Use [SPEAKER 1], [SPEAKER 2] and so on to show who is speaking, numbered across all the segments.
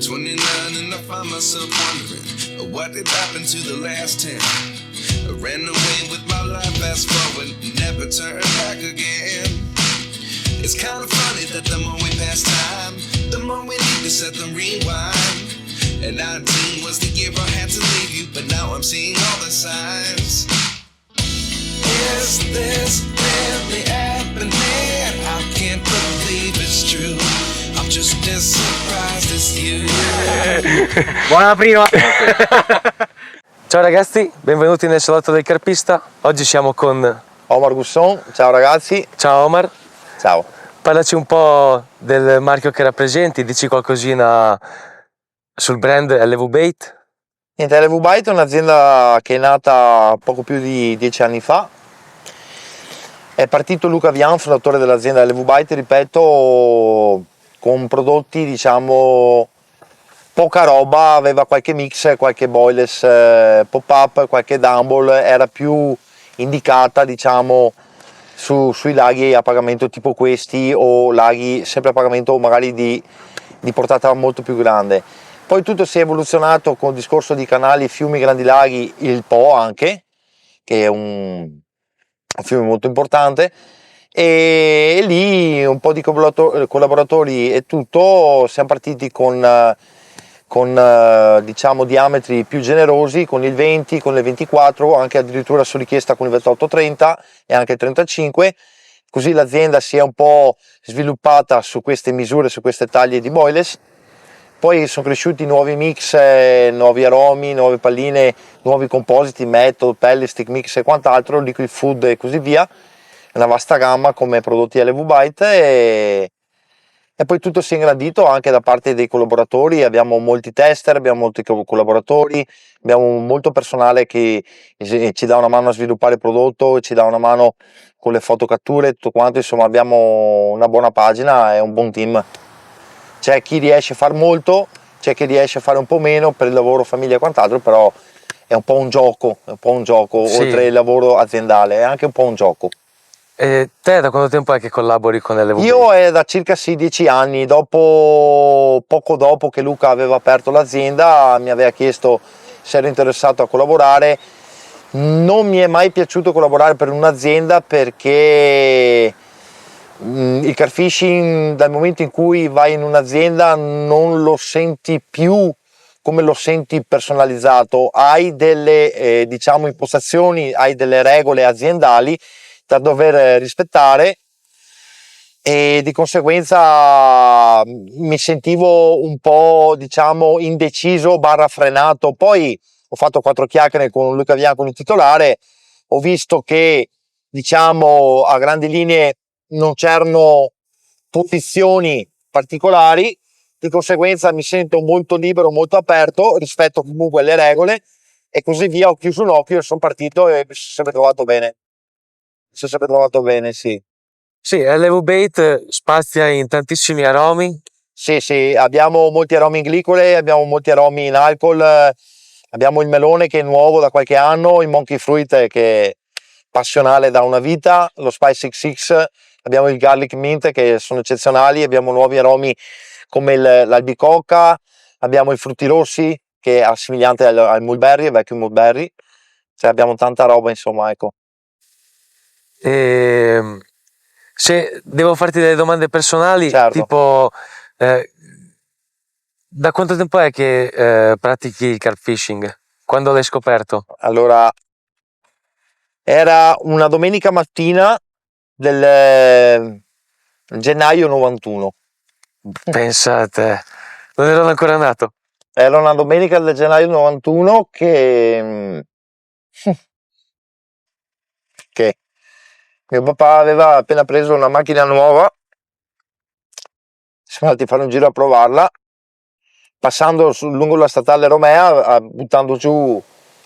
[SPEAKER 1] 29 and I find myself wondering what did happen to the last 10. I ran away with my life, fast forward, never turn back again. It's kind of funny that the more we pass time, the more we need to set them rewind. And 19 was the year I had to leave you, but now I'm seeing all the signs. Is this really happening? I can't believe it's true. I'm just as surprised as you.
[SPEAKER 2] Buona prima! Ciao ragazzi, benvenuti nel salotto del carpista. Oggi siamo con
[SPEAKER 3] Omar Gusson, ciao ragazzi.
[SPEAKER 2] Ciao Omar.
[SPEAKER 3] Ciao.
[SPEAKER 2] Parlaci un po' del marchio che rappresenti, dici qualcosina sul brand LV Bait.
[SPEAKER 3] Niente, LV Bait è un'azienda che è nata poco più di 10 anni fa. È partito Luca Vian, fondatore dell'azienda LV Bait, ripeto, con prodotti diciamo poca roba, aveva qualche mix, qualche boyless pop-up, qualche dumble, era più indicata diciamo sui laghi a pagamento tipo questi o laghi sempre a pagamento magari di portata molto più grande. Poi tutto si è evoluzionato con il discorso di canali, fiumi, grandi laghi, il Po anche, che è un fiume molto importante, e lì un po' di collaboratori e tutto, siamo partiti con diciamo diametri più generosi, con il 20, con il 24, anche addirittura su richiesta con il 28-30 e anche il 35, così l'azienda si è un po' sviluppata su queste misure, su queste taglie di boyless. Poi sono cresciuti nuovi mix, nuovi aromi, nuove palline, nuovi compositi, method, pellet, stick mix e quant'altro, liquid food e così via, una vasta gamma come prodotti LV Bait e poi tutto si è ingrandito anche da parte dei collaboratori. Abbiamo molti tester, abbiamo molti collaboratori, abbiamo molto personale che ci dà una mano a sviluppare il prodotto, ci dà una mano con le fotocatture e tutto quanto, insomma abbiamo una buona pagina e un buon team. C'è chi riesce a fare molto, c'è chi riesce a fare un po' meno per il lavoro, famiglia e quant'altro, però è un po' un gioco, sì. Oltre il lavoro aziendale, è anche un po' un gioco.
[SPEAKER 2] E te da quanto tempo è che collabori con LV Bait?
[SPEAKER 3] Io è da circa 10 anni, poco dopo che Luca aveva aperto l'azienda mi aveva chiesto se ero interessato a collaborare. Non mi è mai piaciuto collaborare per un'azienda perché il car fishing, dal momento in cui vai in un'azienda, non lo senti più come lo senti personalizzato, hai delle diciamo impostazioni, hai delle regole aziendali da dover rispettare e di conseguenza mi sentivo un po' diciamo indeciso / frenato. Poi ho fatto 4 chiacchiere con Luca Vian, con il titolare, ho visto che diciamo a grandi linee non c'erano posizioni particolari, di conseguenza mi sento molto libero, molto aperto, rispetto comunque alle regole e così via. Ho chiuso un occhio e sono partito e mi sono sempre trovato bene. Sì.
[SPEAKER 2] Sì, LV Bait spazia in tantissimi aromi.
[SPEAKER 3] Sì, abbiamo molti aromi in glicole, abbiamo molti aromi in alcol, abbiamo il melone che è nuovo da qualche anno, il monkey fruit che è passionale da una vita, lo spice XX, abbiamo il garlic mint che sono eccezionali, abbiamo nuovi aromi come l'albicocca, abbiamo i frutti rossi che è assomigliante al mulberry, il vecchio mulberry, cioè abbiamo tanta roba insomma, ecco.
[SPEAKER 2] Se devo farti delle domande personali,
[SPEAKER 3] certo.
[SPEAKER 2] Tipo da quanto tempo è che pratichi il carp fishing? Quando l'hai scoperto?
[SPEAKER 3] Allora, era una domenica mattina del gennaio 91.
[SPEAKER 2] Pensa a te, non ero ancora nato.
[SPEAKER 3] Era una domenica del gennaio 91 che mio papà aveva appena preso una macchina nuova, siamo andati a fare un giro a provarla, passando lungo la statale Romea, buttando giù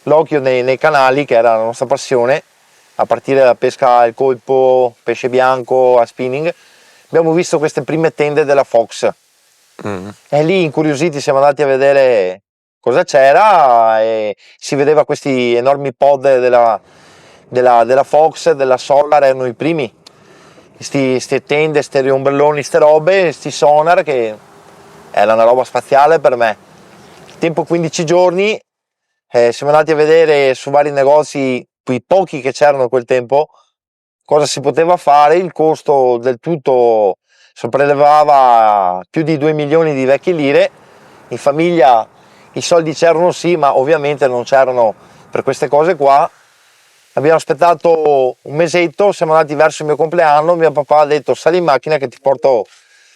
[SPEAKER 3] l'occhio nei canali, che era la nostra passione, a partire dalla pesca al colpo, pesce bianco, a spinning. Abbiamo visto queste prime tende della Fox e lì incuriositi siamo andati a vedere cosa c'era e si vedeva questi enormi pod della Fox, della Solar, erano i primi, queste tende, questi ombrelloni, queste robe, questi sonar che era una roba spaziale per me. Tempo 15 giorni, siamo andati a vedere su vari negozi, quei pochi che c'erano a quel tempo, cosa si poteva fare. Il costo del tutto sopraelevava più di 2 milioni di vecchie lire. In famiglia i soldi c'erano sì, ma ovviamente non c'erano per queste cose qua. Abbiamo aspettato un mesetto, siamo andati verso il mio compleanno, mio papà ha detto sali in macchina che ti porto a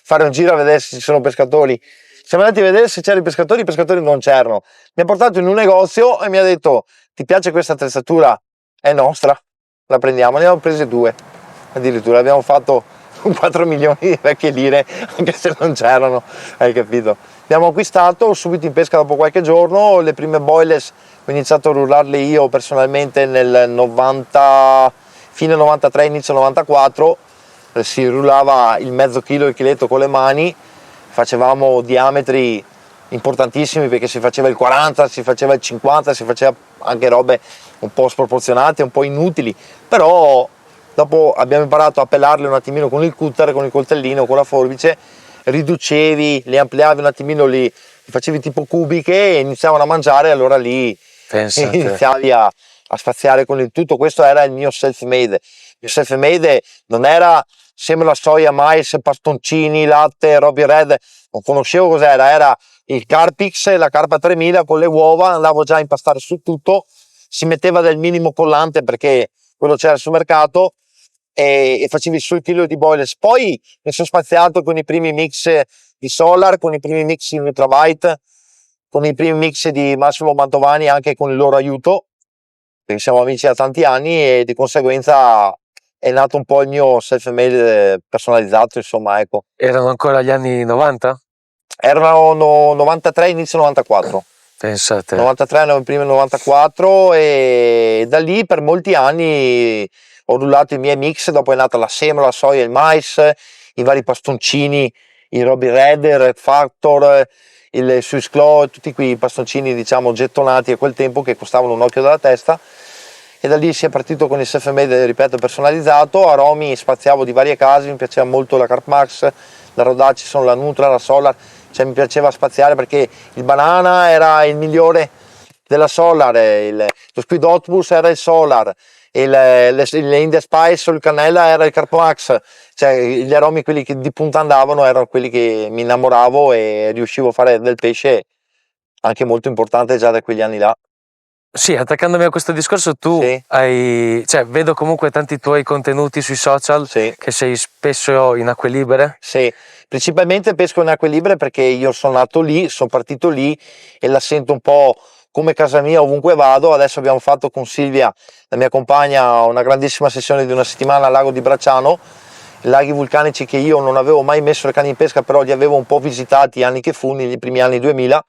[SPEAKER 3] fare un giro a vedere se ci sono pescatori. Siamo andati a vedere se c'erano i pescatori non c'erano. Mi ha portato in un negozio e mi ha detto ti piace questa attrezzatura? È nostra, la prendiamo. Ne abbiamo prese 2, addirittura abbiamo fatto 4 milioni di vecchie lire, anche se non c'erano, hai capito? Abbiamo acquistato subito in pesca dopo qualche giorno, le prime boilers ho iniziato a rullarle io personalmente nel 90, fine 93, inizio 94, si rullava il mezzo chilo, il chiletto con le mani, facevamo diametri importantissimi perché si faceva il 40, si faceva il 50, si faceva anche robe un po' sproporzionate, un po' inutili, però dopo abbiamo imparato a pelarle un attimino con il cutter, con il coltellino, con la forbice, riducevi, le ampliavi un attimino, li facevi tipo cubiche e iniziavano a mangiare, allora lì iniziavi a spaziare con il tutto. Questo era il mio self-made. Il mio self-made non era sembra la soia, mais, pastoncini, latte, Robbie Red, non conoscevo cos'era, era il Carpix, la Carpa 3000 con le uova, andavo già a impastare su tutto, si metteva del minimo collante perché quello c'era sul mercato e facevi sul chilo di boilers. Poi mi sono spaziato con i primi mix di Solar, con i primi mix di Nutravite, con i primi mix di Massimo Mantovani, anche con il loro aiuto, perché siamo amici da tanti anni e di conseguenza è nato un po' il mio self-made personalizzato, insomma, ecco.
[SPEAKER 2] Erano ancora gli anni 90?
[SPEAKER 3] Erano 93, inizio 94.
[SPEAKER 2] Pensate.
[SPEAKER 3] 93, prima 94 e da lì per molti anni ho rullato i miei mix, dopo è nata la semola, la soia, il mais, i vari pastoncini, il Robbie Red, il Red Factor, il Swiss Claw, tutti quei pastoncini diciamo gettonati a quel tempo che costavano un occhio dalla testa. E da lì si è partito con il self-made, ripeto, personalizzato. Aromi spaziavo di varie case, mi piaceva molto la Carp Max, la Rodacison, la Nutra, la Solar, cioè mi piaceva spaziare perché il banana era il migliore della Solar, lo Squid Octopus era il Solar, le India Spice o il Cannella era il Carp Max, cioè gli aromi quelli che di punta andavano erano quelli che mi innamoravo e riuscivo a fare del pesce anche molto importante già da quegli anni là.
[SPEAKER 2] Sì, attaccandomi a questo discorso, tu
[SPEAKER 3] Sì.
[SPEAKER 2] cioè, vedo comunque tanti tuoi contenuti sui social,
[SPEAKER 3] Sì.
[SPEAKER 2] che sei spesso in acque libere.
[SPEAKER 3] Sì, principalmente pesco in acque libere perché io sono nato lì, sono partito lì e la sento un po' come casa mia ovunque vado. Adesso abbiamo fatto con Silvia, la mia compagna, una grandissima sessione di una settimana al lago di Bracciano, laghi vulcanici che io non avevo mai messo le canne in pesca, però li avevo un po' visitati anni che fu, negli primi anni 2000,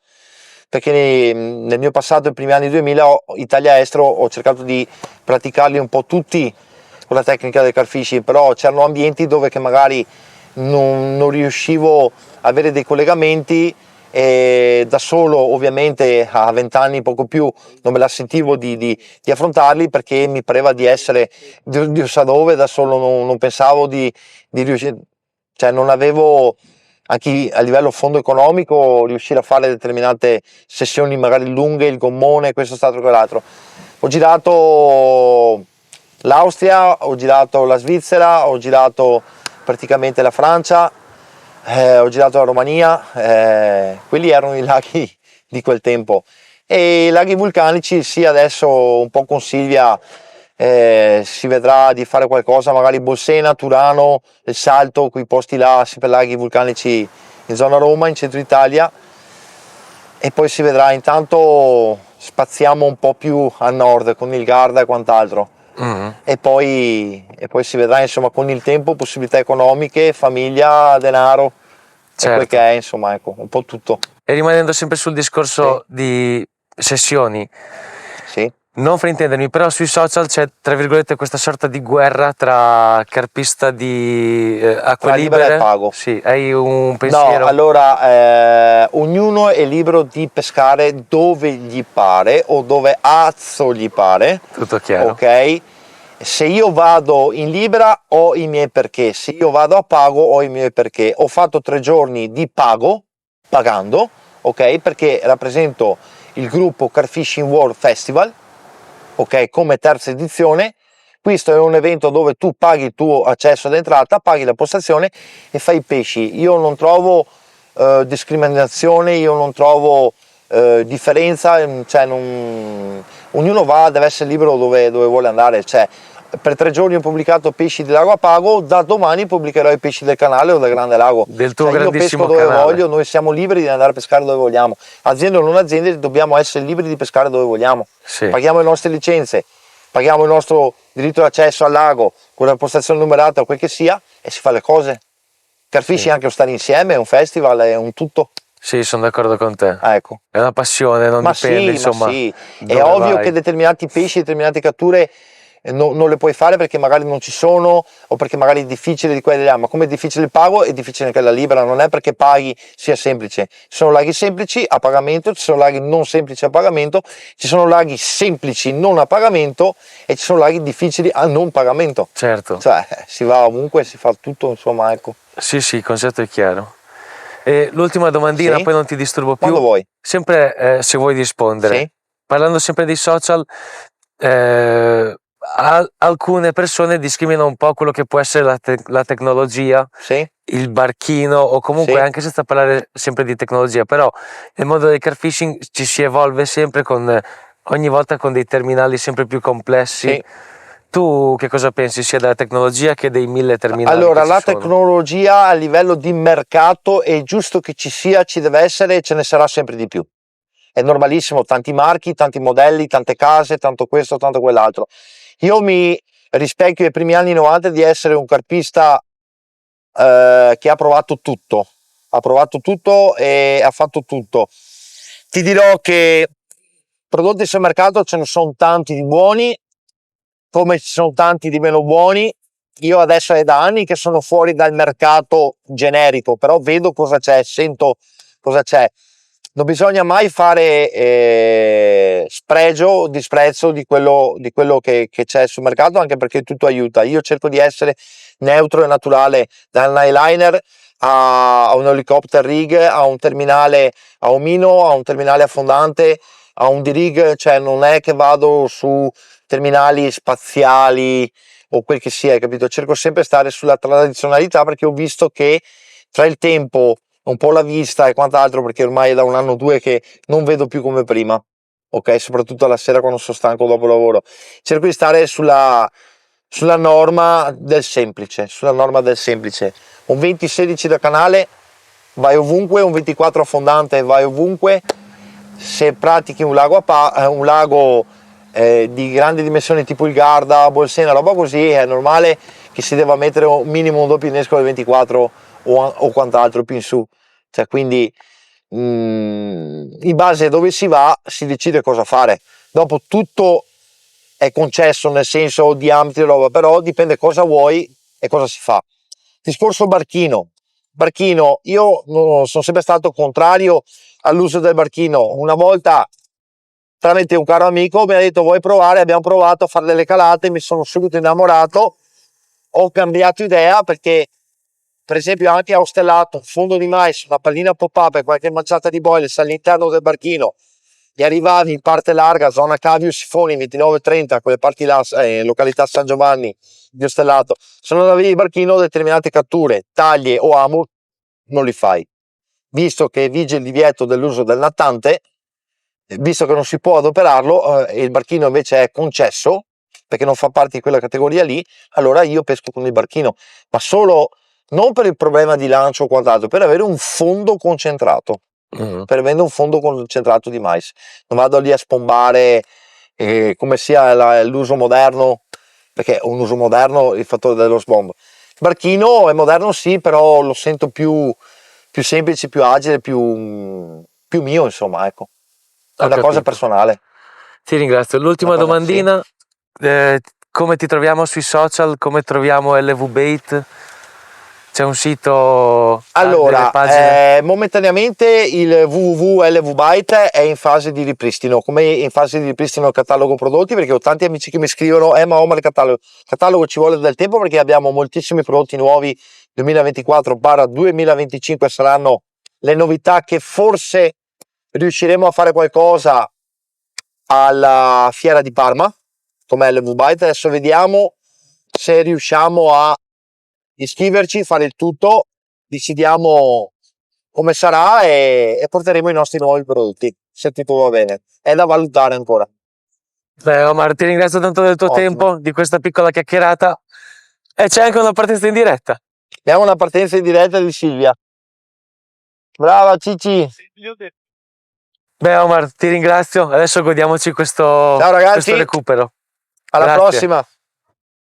[SPEAKER 3] perché nel mio passato, i primi anni 2000, Italia Estero, ho cercato di praticarli un po' tutti con la tecnica del carfishing, però c'erano ambienti dove che magari non riuscivo a avere dei collegamenti e da solo, ovviamente a 20 anni, poco più, non me la sentivo di affrontarli perché mi pareva di essere Dio sa dove, da solo non pensavo di riuscire, cioè non avevo anche a livello fondo economico riuscire a fare determinate sessioni magari lunghe, il gommone, questo, stato, quell'altro. Ho girato l'Austria, ho girato la Svizzera, ho girato praticamente la Francia, ho girato la Romania, quelli erano i laghi di quel tempo. E i laghi vulcanici, sì, adesso un po' con Silvia si vedrà di fare qualcosa, magari Bolsena, Turano, il Salto, quei posti là, sempre laghi vulcanici in zona Roma, in centro Italia, e poi si vedrà. Intanto spaziamo un po' più a nord con il Garda e quant'altro. E poi si vedrà, insomma, con il tempo, possibilità economiche, famiglia, denaro,
[SPEAKER 2] Certo.
[SPEAKER 3] E quel che è, insomma, ecco, un po' tutto.
[SPEAKER 2] E rimanendo sempre sul discorso di sessioni,
[SPEAKER 3] Sì.
[SPEAKER 2] non fraintendermi, però sui social c'è, tra virgolette, questa sorta di guerra tra carpista di acque
[SPEAKER 3] Tra libera
[SPEAKER 2] libere.
[SPEAKER 3] e pago.
[SPEAKER 2] Sì, hai un pensiero?
[SPEAKER 3] No, allora, ognuno è libero di pescare dove gli pare o dove azzo gli pare.
[SPEAKER 2] Tutto chiaro.
[SPEAKER 3] Ok? Se io vado in libera ho i miei perché, se io vado a pago ho i miei perché. Ho fatto 3 giorni di pago, pagando, ok? Perché rappresento il gruppo Car Fishing World Festival, ok? Come terza edizione. Questo è un evento dove tu paghi il tuo accesso ad entrata, paghi la postazione e fai i pesci. Io non trovo discriminazione, io non trovo differenza, cioè ognuno va, deve essere libero dove vuole andare. Cioè, per 3 giorni ho pubblicato pesci del lago a pago, da domani pubblicherò i pesci del canale o del grande lago.
[SPEAKER 2] Del tuo
[SPEAKER 3] Cioè, io pesco
[SPEAKER 2] grandissimo
[SPEAKER 3] dove
[SPEAKER 2] canale.
[SPEAKER 3] voglio, noi siamo liberi di andare a pescare dove vogliamo. Aziende o non aziende, dobbiamo essere liberi di pescare dove vogliamo.
[SPEAKER 2] Sì.
[SPEAKER 3] Paghiamo le nostre licenze, paghiamo il nostro diritto d'accesso al lago con la postazione numerata o quel che sia e si fa le cose. Car fishing è anche un stare insieme, è un festival, è un tutto.
[SPEAKER 2] Sì, sono d'accordo con te.
[SPEAKER 3] Ecco.
[SPEAKER 2] È una passione, non
[SPEAKER 3] Ma
[SPEAKER 2] dipende,
[SPEAKER 3] sì,
[SPEAKER 2] insomma.
[SPEAKER 3] ma sì. È
[SPEAKER 2] dove
[SPEAKER 3] ovvio
[SPEAKER 2] vai.
[SPEAKER 3] che determinati pesci, determinate catture non le puoi fare perché magari non ci sono o perché magari è difficile di qua e di là, ma come è difficile il pago è difficile anche la libera, non è perché paghi sia semplice. Ci sono laghi semplici a pagamento, ci sono laghi non semplici a pagamento, ci sono laghi semplici non a pagamento e ci sono laghi difficili a non pagamento.
[SPEAKER 2] Certo.
[SPEAKER 3] Cioè si va ovunque, si fa tutto, insomma, ecco.
[SPEAKER 2] Sì, il concetto è chiaro. E l'ultima domandina,
[SPEAKER 3] Sì?
[SPEAKER 2] poi non ti disturbo più.
[SPEAKER 3] Quando vuoi.
[SPEAKER 2] Sempre se vuoi rispondere.
[SPEAKER 3] Sì?
[SPEAKER 2] Parlando sempre dei social, alcune persone discriminano un po' quello che può essere la tecnologia,
[SPEAKER 3] Sì?
[SPEAKER 2] il barchino o comunque
[SPEAKER 3] Sì.
[SPEAKER 2] anche senza parlare sempre di tecnologia, però nel mondo del car fishing ci si evolve sempre ogni volta con dei terminali sempre più complessi.
[SPEAKER 3] Sì.
[SPEAKER 2] Tu che cosa pensi sia della tecnologia che dei 1000 terminali?
[SPEAKER 3] Allora,
[SPEAKER 2] che ci
[SPEAKER 3] la
[SPEAKER 2] sono?
[SPEAKER 3] tecnologia a livello di mercato è giusto che ci sia, ci deve essere e ce ne sarà sempre di più. È normalissimo, tanti marchi, tanti modelli, tante case, tanto questo, tanto quell'altro. Io mi rispecchio ai primi anni 90 di essere un carpista che ha provato tutto e ha fatto tutto. Ti dirò che prodotti sul mercato ce ne sono tanti di buoni, come ci sono tanti di meno buoni. Io adesso è da anni che sono fuori dal mercato generico, però vedo cosa c'è, sento cosa c'è. Non bisogna mai fare spregio o disprezzo di quello che c'è sul mercato, anche perché tutto aiuta. Io cerco di essere neutro e naturale, dal eyeliner a un helicopter rig, a un terminale a omino, a un terminale affondante, a un D-rig, cioè non è che vado su terminali spaziali o quel che sia, capito? Cerco sempre di stare sulla tradizionalità perché ho visto che tra il tempo, un po' la vista e quant'altro, perché ormai è da un anno o due che non vedo più come prima, ok? Soprattutto la sera quando sono stanco dopo lavoro. Cerco di stare sulla norma del semplice, Un 20-16 da canale vai ovunque, un 24 affondante vai ovunque. Se pratichi un lago di grandi dimensioni tipo il Garda, Bolsena, roba così, è normale che si deva mettere un minimo un doppio innesco del 24 o quant'altro più in su. Cioè, quindi in base a dove si va si decide cosa fare. Dopo tutto è concesso nel senso diametri e roba, però dipende cosa vuoi e cosa si fa. Discorso barchino, io sono sempre stato contrario all'uso del barchino. Una volta tramite un caro amico mi ha detto vuoi provare, abbiamo provato a fare delle calate, mi sono subito innamorato, ho cambiato idea perché per esempio anche a Ostellato, un fondo di mais, una pallina pop-up e qualche manciata di boilers all'interno del barchino, e arrivavi in parte larga, zona Cavio Sifoni 29-30, quelle parti là, località San Giovanni di Ostellato, se non avevi il barchino determinate catture, taglie o amo non li fai, visto che vige il divieto dell'uso del nattante, visto che non si può adoperarlo e il barchino invece è concesso perché non fa parte di quella categoria lì, allora io pesco con il barchino, ma solo non per il problema di lancio o quant'altro, per avere un fondo concentrato, per avere un fondo concentrato di mais. Non vado lì a spombare come sia l'uso moderno, perché è un uso moderno il fattore dello sbombo. Il barchino è moderno sì, però lo sento più semplice, più agile, più mio, insomma, ecco. È una cosa personale.
[SPEAKER 2] Ti ringrazio. L'ultima
[SPEAKER 3] Una cosa,
[SPEAKER 2] domandina, come ti troviamo sui social, come troviamo LV Bait? C'è un sito,
[SPEAKER 3] Allora,
[SPEAKER 2] delle pagine?
[SPEAKER 3] momentaneamente il www.lvbyte è in fase di ripristino, come in fase di ripristino il catalogo prodotti, perché ho tanti amici che mi scrivono ma il catalogo ci vuole del tempo perché abbiamo moltissimi prodotti nuovi 2024-2025 saranno le novità che forse riusciremo a fare qualcosa alla fiera di Parma come LV Byte. Adesso vediamo se riusciamo a iscriverci, fare il tutto, decidiamo come sarà e porteremo i nostri nuovi prodotti, se tutto va bene. È da valutare ancora.
[SPEAKER 2] Beh, Omar, ti ringrazio tanto del tuo
[SPEAKER 3] Ottimo.
[SPEAKER 2] tempo, di questa piccola chiacchierata. E c'è anche una partenza in diretta.
[SPEAKER 3] Abbiamo una partenza in diretta di Silvia. Brava Cici.
[SPEAKER 2] Beh, Omar, ti ringrazio. Adesso godiamoci questo,
[SPEAKER 3] Ciao ragazzi.
[SPEAKER 2] questo recupero.
[SPEAKER 3] Alla
[SPEAKER 2] Grazie.
[SPEAKER 3] prossima.